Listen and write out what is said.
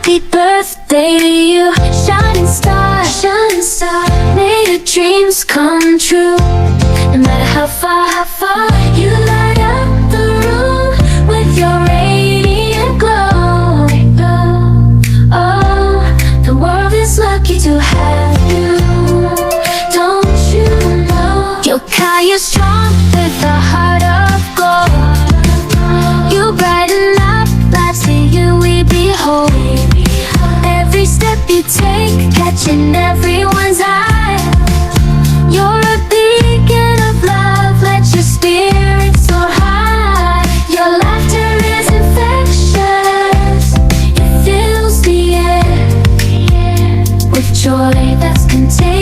Happy birthday to you, shining star, shining star. May your dreams come true. No matter how far you light up the room with your radiant glow. Oh, the world is lucky to have you. Don't you know? You're strong with a heart of gold. You brighten up lives, to you we behold. Every step you take, catching everyone's eye. You're a beacon of love, let your spirit soar high. Your laughter is infectious, it fills the air with joy that's contagious.